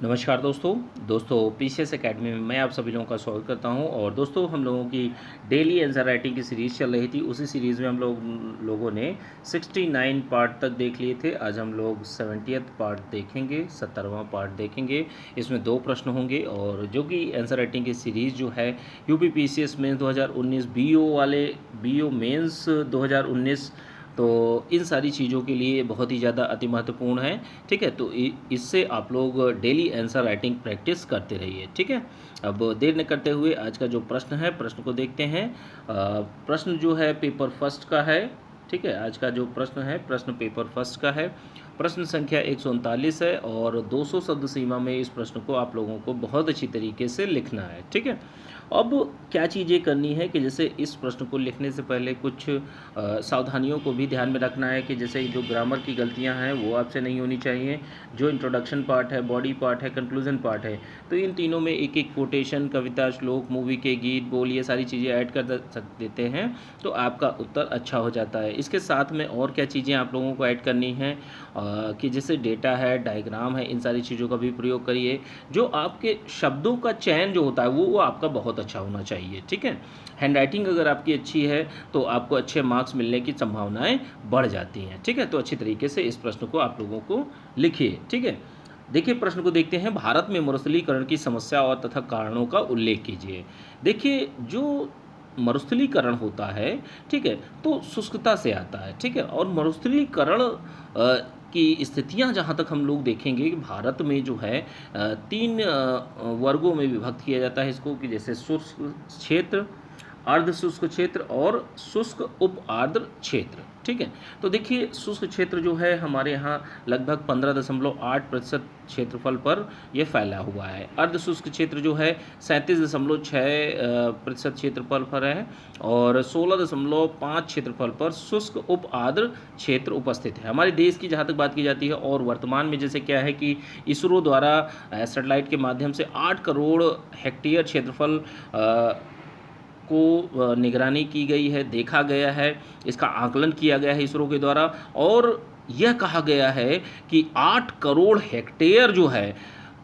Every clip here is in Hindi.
नमस्कार दोस्तों पीसीएस एकेडमी में मैं आप सभी लोगों का स्वागत करता हूं। और दोस्तों हम लोगों की डेली आंसर राइटिंग की सीरीज़ चल रही थी। उसी सीरीज़ में हम लोगों ने 69 पार्ट तक देख लिए थे। आज हम लोग 70th पार्ट देखेंगे, 70वां पार्ट देखेंगे। इसमें 2 प्रश्न होंगे और जो कि आंसर राइटिंग की सीरीज़ जो है यूपी पीसीएस मेंस 2019 बीओ मेंस 2019, तो इन सारी चीज़ों के लिए बहुत ही ज़्यादा अति महत्वपूर्ण है। ठीक है, तो इससे आप लोग डेली आंसर राइटिंग प्रैक्टिस करते रहिए। ठीक है, अब देर न करते हुए आज का जो प्रश्न है, प्रश्न को देखते हैं। प्रश्न जो है पेपर फर्स्ट का है। ठीक है, आज का जो प्रश्न है प्रश्न पेपर फर्स्ट का है। प्रश्न संख्या 139 है और 200 शब्द सीमा में इस प्रश्न को आप लोगों को बहुत अच्छी तरीके से लिखना है। ठीक है, अब क्या चीज़ें करनी है कि जैसे इस प्रश्न को लिखने से पहले कुछ सावधानियों को भी ध्यान में रखना है कि जैसे जो ग्रामर की गलतियां हैं वो आपसे नहीं होनी चाहिए। जो इंट्रोडक्शन पार्ट है, बॉडी पार्ट है, कंक्लूजन पार्ट है, तो इन तीनों में एक एक कोटेशन, कविता, श्लोक, मूवी के गीत, बोल, ये सारी चीज़ें ऐड कर देते हैं तो आपका उत्तर अच्छा हो जाता है। इसके साथ में और क्या चीज़ें आप लोगों को ऐड करनी है कि जैसे डेटा है, डायग्राम है, इन सारी चीज़ों का भी प्रयोग करिए। जो आपके शब्दों का चयन जो होता है वो आपका बहुत अच्छा होना चाहिए। ठीक है, हैंड राइटिंग अगर आपकी अच्छी है तो आपको अच्छे मार्क्स मिलने की संभावनाएं बढ़ जाती हैं। ठीक है, तो अच्छी तरीके से इस प्रश्न को आप लोगों को लिखिए। ठीक है, देखिए प्रश्न को देखते हैं। भारत में मरुस्थलीकरण की समस्या और तथा कारणों का उल्लेख कीजिए। देखिए जो मरुस्थलीकरण होता है, ठीक है, तो शुष्कता से आता है। ठीक है, और मरुस्थलीकरण की स्थितियां जहां तक हम लोग देखेंगे कि भारत में जो है 3 वर्गों में विभक्त किया जाता है इसको, कि जैसे शुष्क क्षेत्र, अर्ध शुष्क क्षेत्र और शुष्क उप आर्द्र क्षेत्र। ठीक है, तो देखिए शुष्क क्षेत्र जो है हमारे यहाँ लगभग 15.8% क्षेत्रफल पर यह फैला हुआ है। अर्ध शुष्क क्षेत्र जो है 37.6% क्षेत्रफल पर है और 16.5 क्षेत्रफल पर शुष्क उप आर्द्र क्षेत्र उपस्थित है हमारे देश की, जहाँ तक बात की जाती है। और वर्तमान में जैसे क्या है कि इसरो द्वारा सैटेलाइट के माध्यम से 8 करोड़ हेक्टेयर क्षेत्रफल को निगरानी की गई है, देखा गया है, इसका आकलन किया गया है इसरो के द्वारा। और यह कहा गया है कि 8 करोड़ हेक्टेयर जो है,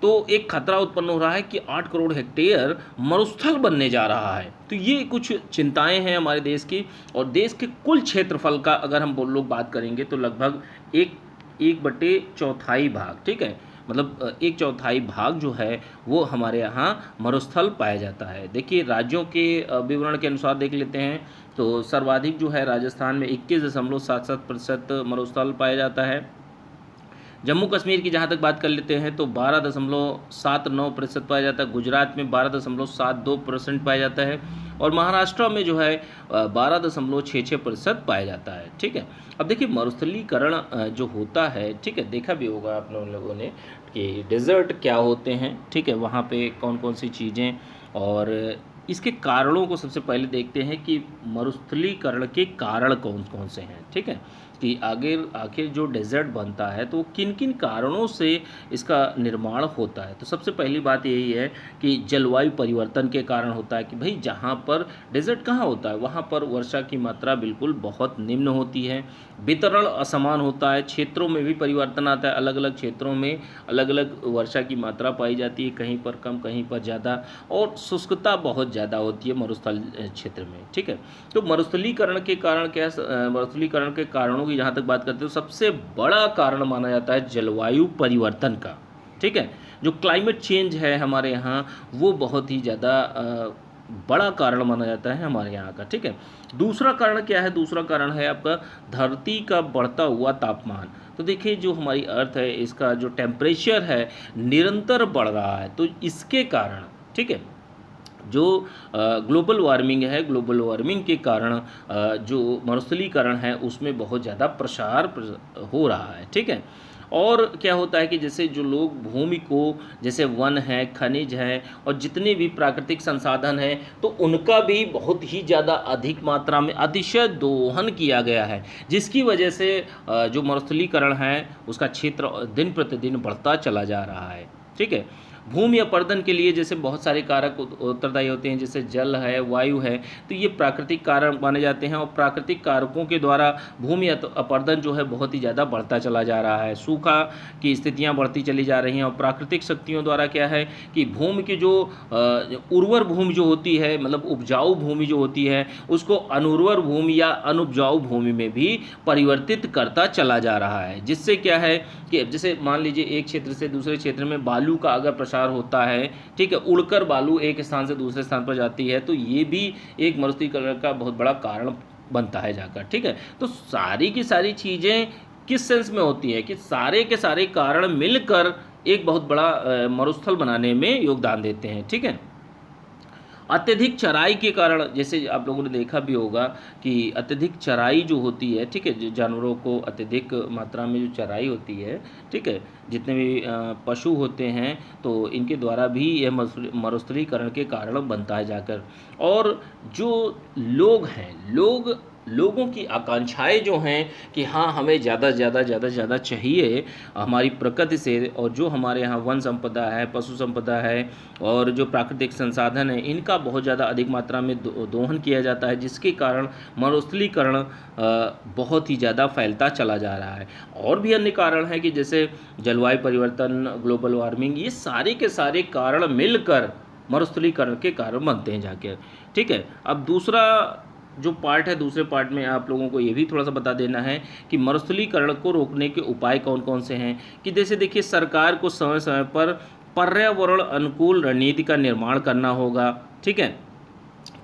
तो एक खतरा उत्पन्न हो रहा है कि 8 करोड़ हेक्टेयर मरुस्थल बनने जा रहा है। तो ये कुछ चिंताएं हैं हमारे देश की। और देश के कुल क्षेत्रफल का अगर हम लोग बात करेंगे तो लगभग एक बटे चौथाई भाग, ठीक है, मतलब एक चौथाई भाग जो है वो हमारे यहाँ मरुस्थल पाया जाता है। देखिए राज्यों के विवरण के अनुसार देख लेते हैं तो सर्वाधिक जो है राजस्थान में 21.77% मरुस्थल पाया जाता है। जम्मू कश्मीर की जहाँ तक बात कर लेते हैं तो 12.79% पाया जाता है। गुजरात में 12.72% पाया जाता है और महाराष्ट्र में जो है 12.66% पाया जाता है। ठीक है, अब देखिए मरुस्थलीकरण जो होता है, ठीक है, देखा भी होगा आप लोगों ने कि डेजर्ट क्या होते हैं। ठीक है, वहाँ पे कौन कौन सी चीज़ें और इसके कारणों को सबसे पहले देखते हैं कि मरुस्थलीकरण के कारण कौन कौन से हैं। ठीक है, कि आखिर जो डेजर्ट बनता है तो किन किन कारणों से इसका निर्माण होता है। तो सबसे पहली बात यही है कि जलवायु परिवर्तन के कारण होता है कि भाई जहाँ पर डेजर्ट कहाँ होता है वहाँ पर वर्षा की मात्रा बिल्कुल बहुत निम्न होती है, वितरण असमान होता है, क्षेत्रों में भी परिवर्तन आता है, अलग अलग क्षेत्रों में अलग अलग वर्षा की मात्रा पाई जाती है, कहीं पर कम कहीं पर ज़्यादा, और शुष्कता बहुत ज़्यादा होती है मरुस्थल क्षेत्र में। ठीक है, तो मरुस्थलीकरण के कारण क्या है, मरुस्थलीकरण के कारणों की जहाँ तक बात करते हो सबसे बड़ा कारण माना जाता है जलवायु परिवर्तन का। ठीक है, जो क्लाइमेट चेंज है हमारे यहाँ वो बहुत ही ज़्यादा बड़ा कारण माना जाता है हमारे यहाँ का। ठीक है, दूसरा कारण क्या है, दूसरा कारण है आपका धरती का बढ़ता हुआ तापमान। तो देखिए जो हमारी अर्थ है इसका जो टेम्परेचर है निरंतर बढ़ रहा है, तो इसके कारण, ठीक है, जो ग्लोबल वार्मिंग है, ग्लोबल वार्मिंग के कारण जो मरुस्थलीकरण है उसमें बहुत ज़्यादा प्रसार हो रहा है। ठीक है, और क्या होता है कि जैसे जो लोग भूमि को, जैसे वन है, खनिज है और जितने भी प्राकृतिक संसाधन हैं तो उनका भी बहुत ही ज़्यादा अधिक मात्रा में अतिशय दोहन किया गया है, जिसकी वजह से जो मरुस्थलीकरण है उसका क्षेत्र दिन प्रतिदिन बढ़ता चला जा रहा है। ठीक है, भूमि अपरदन के लिए जैसे बहुत सारे कारक उत्तरदायी होते हैं, जैसे जल है, वायु है, तो ये प्राकृतिक कारक माने जाते हैं और प्राकृतिक कारकों के द्वारा भूमि अपरदन जो है बहुत ही ज़्यादा बढ़ता चला जा रहा है। सूखा की स्थितियाँ बढ़ती चली जा रही हैं और प्राकृतिक शक्तियों द्वारा क्या है कि भूमि की जो उर्वर भूमि जो होती है, मतलब उपजाऊ भूमि जो होती है, उसको अनुर्वर भूमि या अनुपजाऊ भूमि में भी परिवर्तित करता चला जा रहा है। जिससे क्या है कि जैसे मान लीजिए एक क्षेत्र से दूसरे क्षेत्र में बालू का अगर प्रसार होता है, ठीक है, उड़कर बालू एक स्थान से दूसरे स्थान पर जाती है, तो ये भी एक मरुस्थलीकरण का बहुत बड़ा कारण बनता है जाकर, ठीक है। तो सारी की सारी चीज़ें किस सेंस में होती है कि सारे के सारे कारण मिलकर एक बहुत बड़ा मरुस्थल बनाने में योगदान देते हैं, ठीक है। अत्यधिक चराई के कारण, जैसे आप लोगों ने देखा भी होगा कि अत्यधिक चराई जो होती है, ठीक है, जानवरों को अत्यधिक मात्रा में जो चराई होती है, ठीक है, जितने भी पशु होते हैं, तो इनके द्वारा भी यह मरुस्थलीकरण के कारण बनता है जाकर। और जो लोग हैं, लोगों की आकांक्षाएं जो हैं कि हाँ हमें ज़्यादा से ज़्यादा चाहिए हमारी प्रकृति से, और जो हमारे यहाँ वन संपदा है, पशु संपदा है और जो प्राकृतिक संसाधन है, इनका बहुत ज़्यादा अधिक मात्रा में दोहन किया जाता है, जिसके कारण मरुस्थलीकरण बहुत ही ज़्यादा फैलता चला जा रहा है। और भी अन्य कारण हैं कि जैसे जलवायु परिवर्तन, ग्लोबल वार्मिंग, ये सारे के सारे कारण मिलकर मरुस्थलीकरण के कारण बनते हैं जाके, ठीक है। अब दूसरा जो पार्ट है, दूसरे पार्ट में आप लोगों को ये भी थोड़ा सा बता देना है कि मरुस्थलीकरण को रोकने के उपाय कौन कौन से हैं। कि जैसे देखिए, सरकार को समय समय पर पर्यावरण अनुकूल रणनीति का निर्माण करना होगा, ठीक है।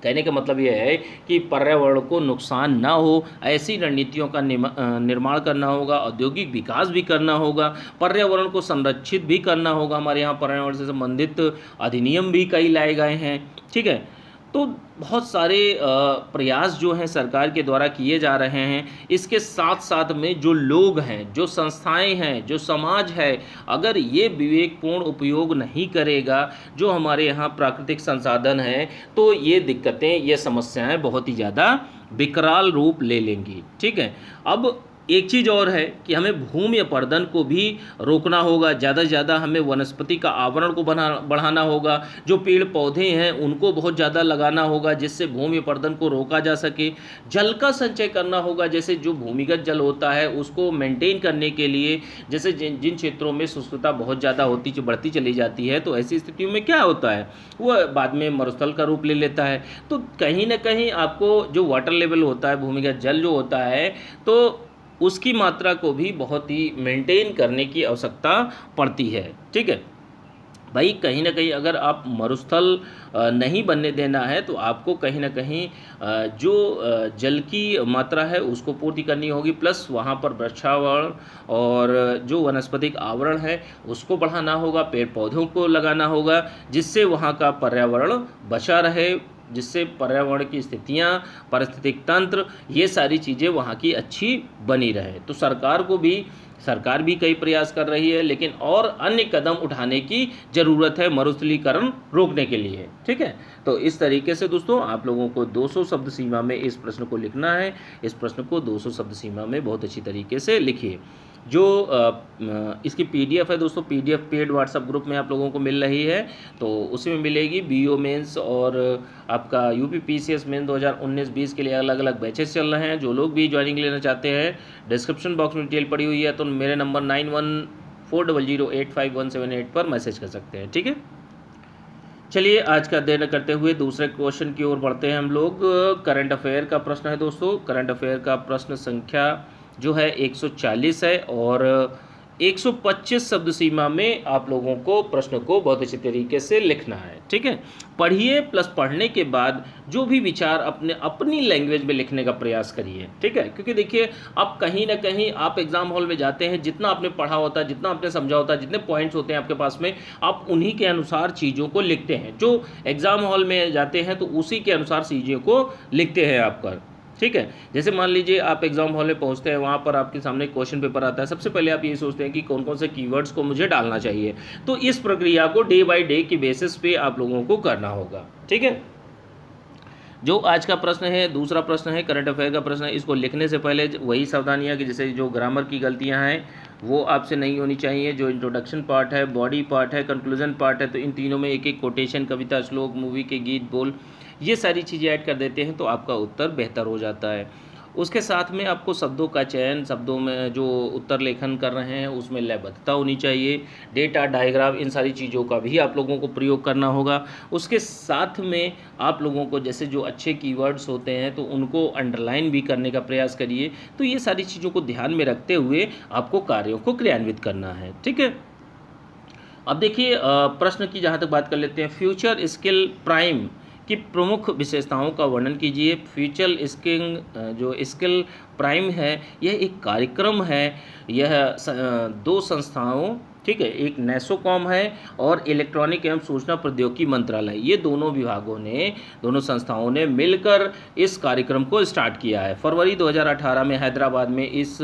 कहने का मतलब यह है कि पर्यावरण को नुकसान ना हो, ऐसी रणनीतियों का निर्माण करना होगा, औद्योगिक विकास भी करना होगा, पर्यावरण को संरक्षित भी करना होगा। हमारे यहाँ पर्यावरण से संबंधित अधिनियम भी कई लाए गए हैं, ठीक है। तो बहुत सारे प्रयास जो हैं सरकार के द्वारा किए जा रहे हैं। इसके साथ साथ में जो लोग हैं, जो संस्थाएं हैं, जो समाज है, अगर ये विवेकपूर्ण उपयोग नहीं करेगा जो हमारे यहाँ प्राकृतिक संसाधन हैं, तो ये दिक्कतें, ये समस्याएं बहुत ही ज़्यादा विकराल रूप ले लेंगी, ठीक है। अब एक चीज़ और है कि हमें भूमि अपरदन को भी रोकना होगा। ज़्यादा से ज़्यादा हमें वनस्पति का आवरण को बढ़ाना होगा। जो पेड़ पौधे हैं उनको बहुत ज़्यादा लगाना होगा, जिससे भूमि अपरदन को रोका जा सके। जल का संचय करना होगा, जैसे जो भूमिगत जल होता है उसको मेंटेन करने के लिए, जैसे जिन क्षेत्रों में शुष्कता बहुत ज़्यादा बढ़ती चली जाती है, तो ऐसी स्थितियों में क्या होता है, वह बाद में मरुस्थल का रूप ले लेता है। तो कहीं ना कहीं आपको जो वाटर लेवल होता है, भूमिगत जल जो होता है, तो उसकी मात्रा को भी बहुत ही मेंटेन करने की आवश्यकता पड़ती है, ठीक है भाई। कहीं ना कहीं अगर आप मरुस्थल नहीं बनने देना है, तो आपको कहीं ना कहीं जो जल की मात्रा है उसको पूर्ति करनी होगी, प्लस वहाँ पर वृक्षावरण और जो वनस्पतिक आवरण है उसको बढ़ाना होगा, पेड़ पौधों को लगाना होगा, जिससे वहाँ का पर्यावरण बचा रहे, जिससे पर्यावरण की स्थितियाँ, पारिस्थितिक तंत्र, ये सारी चीज़ें वहाँ की अच्छी बनी रहे। तो सरकार भी कई प्रयास कर रही है, लेकिन और अन्य कदम उठाने की ज़रूरत है मरुस्थलीकरण रोकने के लिए, ठीक है। तो इस तरीके से दोस्तों आप लोगों को 200 शब्द सीमा में इस प्रश्न को लिखना है। इस प्रश्न को 200 शब्द सीमा में बहुत अच्छी तरीके से लिखिए। जो इसकी पीडीएफ है दोस्तों, पीडीएफ पेड व्हाट्सएप ग्रुप में आप लोगों को मिल रही है, तो उसी में मिलेगी। बीओ मेंस और आपका यूपी पीसीएस मेन 2019-20 के लिए अलग अलग बैचेस चल रहे हैं। जो लोग भी ज्वाइनिंग लेना चाहते हैं, डिस्क्रिप्शन बॉक्स में डिटेल पड़ी हुई है, तो मेरे नंबर 9140085178 पर मैसेज कर सकते हैं, ठीक है। चलिए आज का देर न करते हुए दूसरे क्वेश्चन की ओर बढ़ते हैं हम लोग। करंट अफेयर का प्रश्न है दोस्तों। करंट अफेयर का प्रश्न संख्या जो है 140 है और 125 शब्द सीमा में आप लोगों को प्रश्न को बहुत अच्छे तरीके से लिखना है, ठीक है। पढ़िए प्लस पढ़ने के बाद जो भी विचार अपनी लैंग्वेज में लिखने का प्रयास करिए, ठीक है। क्योंकि देखिए, आप कहीं ना कहीं आप एग्जाम हॉल में जाते हैं, जितना आपने पढ़ा होता है, जितना आपने समझा होता है, जितने पॉइंट्स होते हैं आपके पास में, आप उन्हीं के अनुसार चीज़ों को लिखते हैं। जो एग्जाम हॉल में जाते हैं तो उसी के अनुसार चीज़ों को लिखते हैं आप कर, ठीक है। जैसे मान लीजिए आप एग्जाम हॉल में पहुंचते हैं, वहाँ पर आपके सामने क्वेश्चन पेपर आता है। सबसे पहले आप ये सोचते हैं कि कौन कौन से कीवर्ड्स को मुझे डालना चाहिए। तो इस प्रक्रिया को डे बाय डे की बेसिस पे आप लोगों को करना होगा, ठीक है। जो आज का प्रश्न है, दूसरा प्रश्न है करंट अफेयर का प्रश्न है। इसको लिखने से पहले वही सावधानियाँ कि जैसे जो ग्रामर की गलतियाँ हैं वो आपसे नहीं होनी चाहिए। जो इंट्रोडक्शन पार्ट है, बॉडी पार्ट है, कंक्लूजन पार्ट है, तो इन तीनों में एक एक कोटेशन, कविता, श्लोक, मूवी के गीत, बोल, ये सारी चीज़ें ऐड कर देते हैं तो आपका उत्तर बेहतर हो जाता है। उसके साथ में आपको शब्दों का चयन, शब्दों में जो उत्तर लेखन कर रहे हैं उसमें लयबद्धता होनी चाहिए, डेटा, डायग्राम, इन सारी चीज़ों का भी आप लोगों को प्रयोग करना होगा। उसके साथ में आप लोगों को जैसे जो अच्छे कीवर्ड्स होते हैं तो उनको अंडरलाइन भी करने का प्रयास करिए। तो ये सारी चीज़ों को ध्यान में रखते हुए आपको कार्यों को क्रियान्वित करना है, ठीक है। अब देखिए प्रश्न की जहाँ तक बात कर लेते हैं, फ्यूचर स्किल प्राइम की प्रमुख विशेषताओं का वर्णन कीजिए। फ्यूचर स्किल जो स्किल प्राइम है यह एक कार्यक्रम है। यह दो संस्थाओं, ठीक है, एक नेसोकॉम है और इलेक्ट्रॉनिक एवं सूचना प्रौद्योगिकी मंत्रालय, ये दोनों विभागों ने, दोनों संस्थाओं ने मिलकर इस कार्यक्रम को स्टार्ट किया है। फरवरी 2018 में हैदराबाद में इस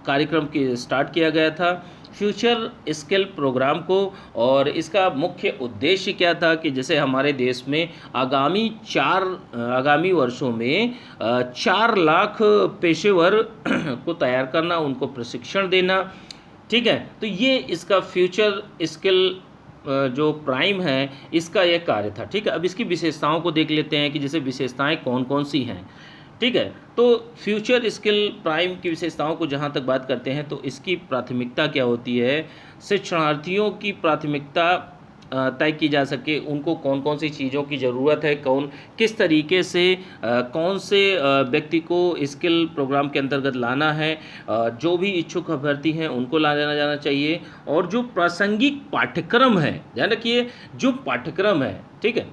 कार्यक्रम की स्टार्ट किया गया था फ्यूचर स्किल प्रोग्राम को। और इसका मुख्य उद्देश्य क्या था कि जैसे हमारे देश में आगामी वर्षों में 4 लाख पेशेवर को तैयार करना, उनको प्रशिक्षण देना, ठीक है। तो ये इसका फ्यूचर स्किल जो प्राइम है इसका यह कार्य था, ठीक है। अब इसकी विशेषताओं को देख लेते हैं कि जैसे विशेषताएं कौन कौन सी हैं, ठीक है। तो फ्यूचर स्किल प्राइम की विशेषताओं को जहाँ तक बात करते हैं तो इसकी प्राथमिकता क्या होती है, शिक्षार्थियों की प्राथमिकता तय की जा सके, उनको कौन कौन सी चीज़ों की ज़रूरत है, कौन किस तरीके से कौन से व्यक्ति को स्किल प्रोग्राम के अंतर्गत लाना है, जो भी इच्छुक अभ्यर्थी हैं उनको लाना जाना चाहिए। और जो प्रासंगिक पाठ्यक्रम है, ध्यान रखिए, जो पाठ्यक्रम है, ठीक है,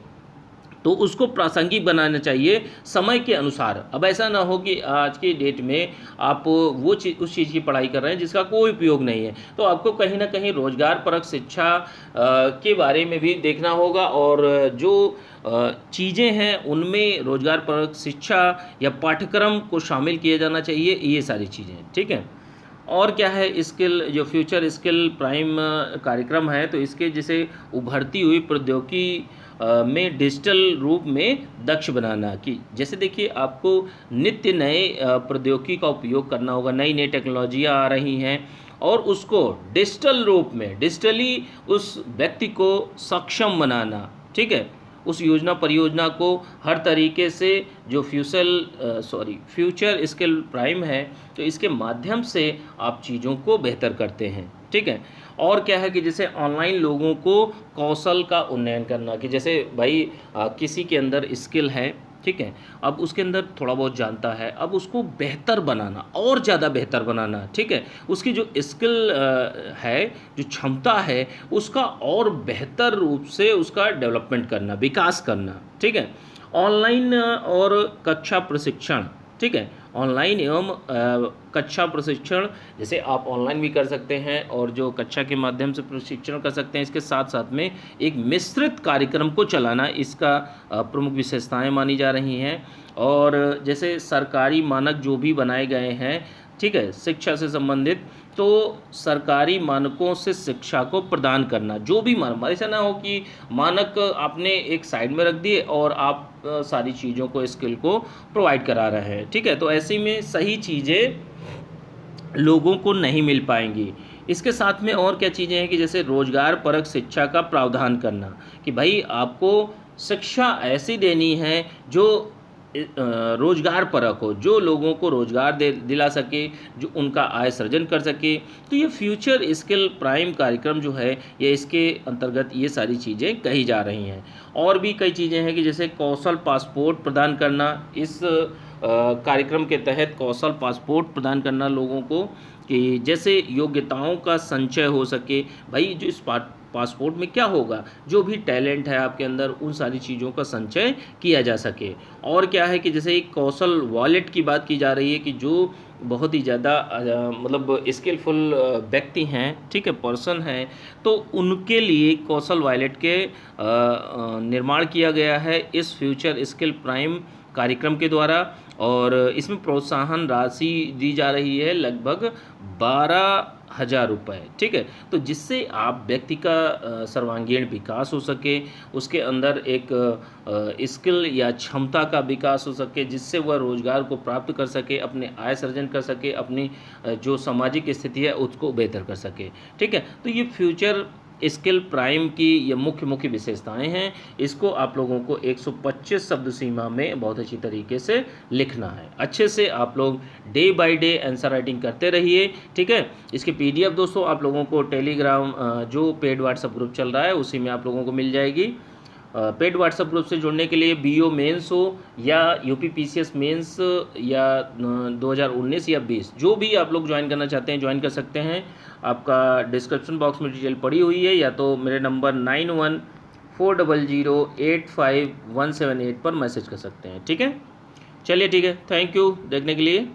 तो उसको प्रासंगिक बनाना चाहिए समय के अनुसार। अब ऐसा ना हो कि आज की डेट में आप वो चीज़, उस चीज़ की पढ़ाई कर रहे हैं जिसका कोई उपयोग नहीं है, तो आपको कहीं ना कहीं रोजगार परक शिक्षा के बारे में भी देखना होगा। और जो चीज़ें हैं उनमें रोजगार परक शिक्षा या पाठ्यक्रम को शामिल किया जाना चाहिए, ये सारी चीज़ें, ठीक है। और क्या है, स्किल जो फ्यूचर स्किल प्राइम कार्यक्रम है तो इसके जैसे उभरती हुई प्रौद्योगिकी में डिजिटल रूप में दक्ष बनाना, कि जैसे देखिए आपको नित्य नए प्रौद्योगिकी का उपयोग करना होगा, नई नई टेक्नोलॉजियाँ आ रही हैं और उसको डिजिटल रूप में, डिजिटली उस व्यक्ति को सक्षम बनाना, ठीक है। उस योजना परियोजना को हर तरीके से जो फ्यूचर स्किल प्राइम है तो इसके माध्यम से आप चीज़ों को बेहतर करते हैं, ठीक है। और क्या है कि जैसे ऑनलाइन लोगों को कौशल का उन्नयन करना, कि जैसे भाई किसी के अंदर स्किल है, ठीक है, अब उसके अंदर थोड़ा बहुत जानता है, अब उसको बेहतर बनाना और ज़्यादा बेहतर बनाना, ठीक है। उसकी जो स्किल है, जो क्षमता है, उसका और बेहतर रूप से उसका डेवलपमेंट करना, विकास करना, ठीक है। ऑनलाइन और कक्षा प्रशिक्षण, ठीक है, ऑनलाइन एवं कक्षा प्रशिक्षण, जैसे आप ऑनलाइन भी कर सकते हैं और जो कक्षा के माध्यम से प्रशिक्षण कर सकते हैं। इसके साथ साथ में एक मिश्रित कार्यक्रम को चलाना इसका प्रमुख विशेषताएं मानी जा रही हैं। और जैसे सरकारी मानक जो भी बनाए गए हैं, ठीक है, शिक्षा से संबंधित, तो सरकारी मानकों से शिक्षा को प्रदान करना, जो भी मानक, ऐसा ना हो कि मानक आपने एक साइड में रख दिए और आप सारी चीज़ों को, स्किल को प्रोवाइड करा रहे हैं, ठीक है। तो ऐसे में सही चीज़ें लोगों को नहीं मिल पाएंगी। इसके साथ में और क्या चीज़ें हैं कि जैसे रोजगार परक शिक्षा का प्रावधान करना, कि भाई आपको शिक्षा ऐसी देनी है जो रोजगार परक हो, जो लोगों को रोजगार दिला सके, जो उनका आय सृजन कर सके। तो ये फ्यूचर स्किल प्राइम कार्यक्रम जो है ये इसके अंतर्गत ये सारी चीज़ें कही जा रही हैं। और भी कई चीज़ें हैं कि जैसे कौशल पासपोर्ट प्रदान करना, इस कार्यक्रम के तहत कौशल पासपोर्ट प्रदान करना लोगों को, कि जैसे योग्यताओं का संचय हो सके। भाई जो इस पासपोर्ट में क्या होगा, जो भी टैलेंट है आपके अंदर उन सारी चीज़ों का संचय किया जा सके। और क्या है कि जैसे एक कौशल वॉलेट की बात की जा रही है, कि जो बहुत ही ज़्यादा मतलब स्किलफुल व्यक्ति हैं, ठीक है, पर्सन हैं, तो उनके लिए कौशल वॉलेट के निर्माण किया गया है इस फ्यूचर स्किल प्राइम कार्यक्रम के द्वारा। और इसमें प्रोत्साहन राशि दी जा रही है लगभग 12 ₹1000, ठीक है। तो जिससे आप व्यक्ति का सर्वांगीण विकास हो सके, उसके अंदर एक स्किल या क्षमता का विकास हो सके, जिससे वह रोज़गार को प्राप्त कर सके, अपने आय सर्जन कर सके, अपनी जो सामाजिक स्थिति है उसको बेहतर कर सके, ठीक है। तो ये फ्यूचर स्किल प्राइम की ये मुख्य मुख्य विशेषताएं हैं। इसको आप लोगों को 125 शब्द सीमा में बहुत अच्छी तरीके से लिखना है। अच्छे से आप लोग day by day answer writing करते रहिए, ठीक है। इसके पीडीएफ दोस्तों आप लोगों को टेलीग्राम जो पेड व्हाट्सएप ग्रुप चल रहा है उसी में आप लोगों को मिल जाएगी। पेड व्हाट्सएप ग्रुप से जुड़ने के लिए बीओ मेंस हो या यूपी पीसीएस मेंस या 2019 या 20 जो भी आप लोग ज्वाइन करना चाहते हैं ज्वाइन कर सकते हैं। आपका डिस्क्रिप्शन बॉक्स में डिटेल पड़ी हुई है, या तो मेरे नंबर 9140085178 पर मैसेज कर सकते हैं, ठीक है। चलिए ठीक है, थैंक यू देखने के लिए।